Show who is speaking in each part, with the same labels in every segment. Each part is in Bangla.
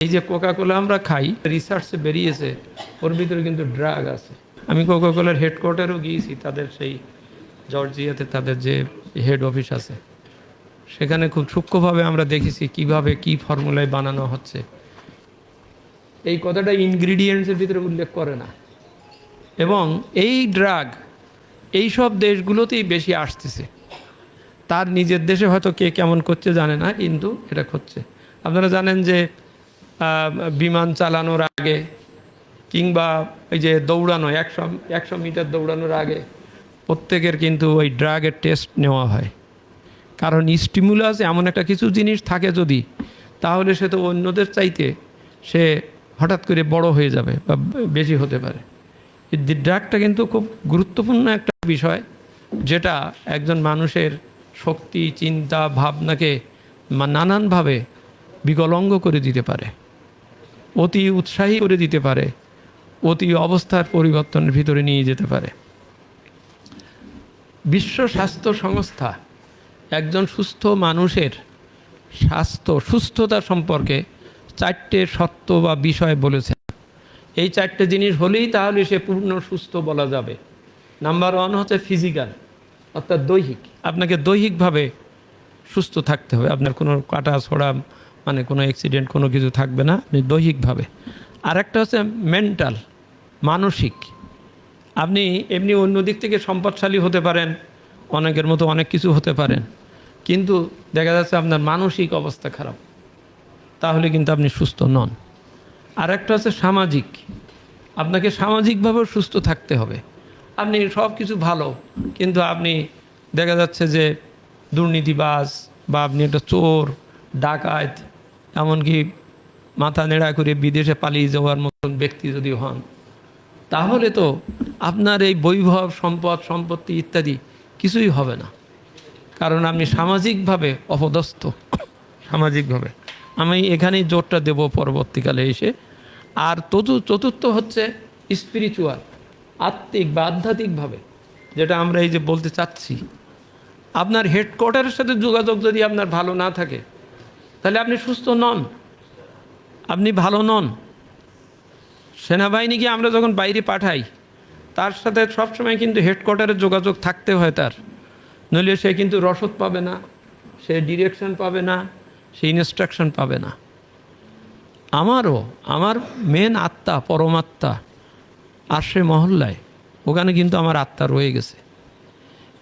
Speaker 1: এই যে কোকা কোলা আমরা খাই, রিসার্চে বেরিয়েছে ওর ভিতরে কিন্তু ড্রাগ আছে। আমি কোকা কোলার হেডকোয়ার্টারও গিয়েছি, তাদের সেই জর্জিয়াতে তাদের যে হেড অফিস আছে, সেখানে খুব সূক্ষ্মভাবে আমরা দেখেছি কিভাবে কি ফর্মুলায় বানানো হচ্ছে। এই কথাটা ইনগ্রিডিয়েন্টসের ভিতরে উল্লেখ করে না। এবং এই ড্রাগ এইসব দেশগুলোতেই বেশি আসতেছে। তার নিজের দেশে হয়তো কে কেমন করছে জানে না, কিন্তু এটা করছে। আপনারা জানেন যে বিমান চালানোর আগে কিংবা ওই যে দৌড়ানো 100 মিটার দৌড়ানোর আগে প্রত্যেকের কিন্তু ওই ড্রাগের টেস্ট নেওয়া হয়। কারণ স্টিমুলাস এমন একটা কিছু জিনিস থাকে যদি, তাহলে সে তো অন্যদের চাইতে সে হঠাৎ করে বড় হয়ে যাবে বা বেশি হতে পারে। এই ড্রাগটা কিন্তু খুব গুরুত্বপূর্ণ একটা বিষয়, যেটা একজন মানুষের শক্তি, চিন্তা, ভাবনাকে নানানভাবে বিকলাঙ্গ করে দিতে পারে, অতি উৎসাহী করে দিতে পারে, অতি অবস্থার পরিবর্তনের ভিতরে নিয়ে যেতে পারে। বিশ্ব স্বাস্থ্য সংস্থা একজন সুস্থ মানুষের সুস্থতা সম্পর্কে 4টে সত্য বা বিষয় বলেছে। এই 4টে জিনিস হলেই তাহলে সে পূর্ণ সুস্থ বলা যাবে। নাম্বার 1 হচ্ছে ফিজিক্যাল, অর্থাৎ দৈহিক। আপনাকে দৈহিকভাবে সুস্থ থাকতে হবে, আপনার কোনো কাটা ছোড়া মানে কোনো অ্যাক্সিডেন্ট কোনো কিছু থাকবে না, আপনি দৈহিকভাবে। আর একটা হচ্ছে মেন্টাল, মানসিক। আপনি এমনি অন্য দিক থেকে সম্পদশালী হতে পারেন, অনেকের মতো অনেক কিছু হতে পারেন, কিন্তু দেখা যাচ্ছে আপনার মানসিক অবস্থা খারাপ, তাহলে কিন্তু আপনি সুস্থ নন। আর একটা হচ্ছে সামাজিক, আপনাকে সামাজিকভাবেও সুস্থ থাকতে হবে। আপনি সব কিছু ভালো, কিন্তু আপনি দেখা যাচ্ছে যে দুর্নীতিবাজ, বা আপনি একটা চোর, ডাকাত, এমনকি মাথা নেড়া করে বিদেশে পালিয়ে যাওয়ার মতন ব্যক্তি যদি হন, তাহলে তো আপনার এই বৈভব, সম্পত্তি ইত্যাদি কিছুই হবে না। কারণ আপনি সামাজিকভাবে অপদস্থ। সামাজিকভাবে আমি এখানেই জোরটা দেব পরবর্তীকালে এসে। আর চতুর্থ হচ্ছে স্পিরিচুয়াল, আত্মিক বা আধ্যাত্মিকভাবে, যেটা আমরা এই যে বলতে চাচ্ছি। আপনার হেডকোয়ার্টারের সাথে যোগাযোগ যদি আপনার ভালো না থাকে, তাহলে আপনি সুস্থ নন, আপনি ভালো নন। সেনাবাহিনীকে আমরা যখন বাইরে পাঠাই, তার সাথে সবসময় কিন্তু হেডকোয়ার্টারের যোগাযোগ থাকতে হয় তার, নইলে সে কিন্তু রসদ পাবে না, সে ডিরেকশন পাবে না, সে ইনস্ট্রাকশন পাবে না। আমার মেন আত্মা, পরমাত্মা আশ্রে মহল্লায়, ওখানে কিন্তু আমার আত্মা রয়ে গেছে।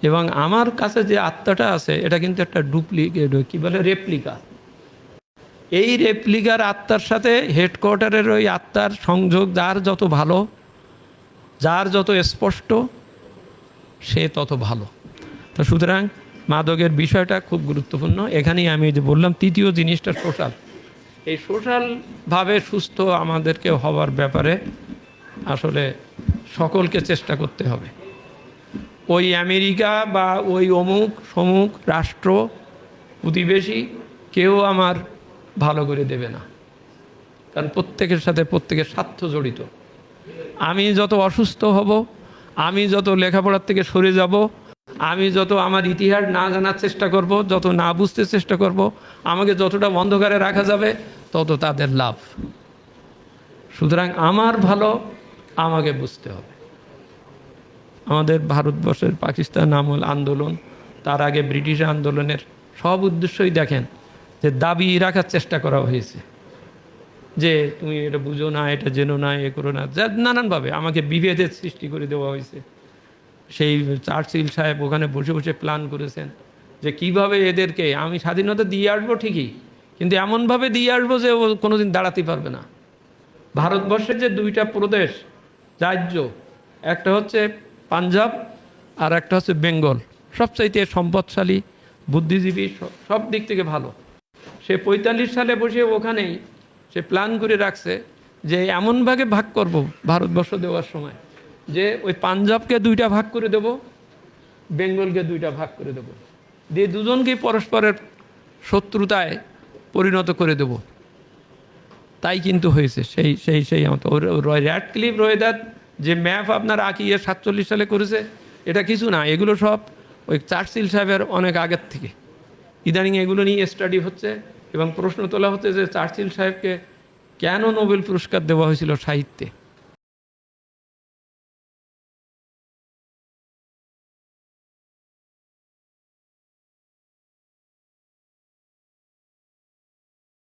Speaker 1: এবং আমার কাছে যে আত্মাটা আছে, এটা কিন্তু একটা ডুপ্লিকেট, কী বলে, রেপ্লিকা। এই রেপ্লিকার আত্মার সাথে হেডকোয়ার্টারের ওই আত্মার সংযোগ যার যত ভালো, যার যত স্পষ্ট, সে তত ভালো। তো সুতরাং মাদকের বিষয়টা খুব গুরুত্বপূর্ণ। এখানেই আমি যে বললাম তৃতীয় জিনিসটা সোশ্যাল। এই সোশ্যালভাবে সুস্থ আমাদেরকে হওয়ার ব্যাপারে আসলে সকলকে চেষ্টা করতে হবে। ওই আমেরিকা বা ওই অমুক সমুক রাষ্ট্র, প্রতিবেশী কেউ আমার ভালো করে দেবে না, কারণ প্রত্যেকের সাথে প্রত্যেকের স্বার্থ জড়িত। আমি যত অসুস্থ হব, আমি যত লেখাপড়ার থেকে সরে যাব, আমি যত আমার ইতিহাস না জানার চেষ্টা করব, যত না বুঝতে চেষ্টা করব, আমাকে যতটা অন্ধকারে রাখা যাবে, তত তাদের লাভ। সুতরাং আমার ভালো আমাকে বুঝতে হবে। আমাদের ভারতবর্ষের পাকিস্তান আমল আন্দোলন, তার আগে ব্রিটিশ আন্দোলনের সব উদ্দেশ্যই দেখেন যে দাবি রাখার চেষ্টা করা হয়েছে, যে তুমি এটা বুঝো না, এটা জেনো না, এ করো না, যা নানানভাবে আমাকে বিভেদের সৃষ্টি করে দেওয়া হয়েছে। সেই চার্চিল সাহেব ওখানে বসে বসে প্ল্যান করেছেন যে কিভাবে এদেরকে আমি স্বাধীনতা দিয়ে আসবো ঠিকই, কিন্তু এমনভাবে দিয়ে আসবো যে ও কোনোদিন দাঁড়াতে পারবে না। ভারতবর্ষের যে 2টা প্রদেশ, রাজ্য, একটা হচ্ছে পাঞ্জাব আর একটা হচ্ছে বেঙ্গল, সবচাইতে সম্পদশালী, বুদ্ধিজীবী, সব দিক থেকে ভালো। সে 45 সালে বসে ওখানেই সে প্ল্যান করে রাখছে যে এমনভাবে ভাগ করব ভারতবর্ষ দেওয়ার সময়, যে ওই পাঞ্জাবকে 2টা ভাগ করে দেব, বেঙ্গলকে 2টা ভাগ করে দেব, দিয়ে দুজনকেই পরস্পরের শত্রুতায় পরিণত করে দেব। তাই কিন্তু হয়েছে। সেই র্যাডক্লিফ রয়দার যে ম্যাপ আপনার আঁকিয়ে 47 সালে করেছে, এটা কিছু না, এগুলো সব ওই চার্চিল সাহেবের অনেক আগের থেকে। ইদানিং এগুলো নিয়ে স্টাডি হচ্ছে এবং প্রশ্ন তোলা হচ্ছে যে চার্চিল সাহেবকে কেন নোবেল পুরস্কার দেওয়া হয়েছিল সাহিত্যে?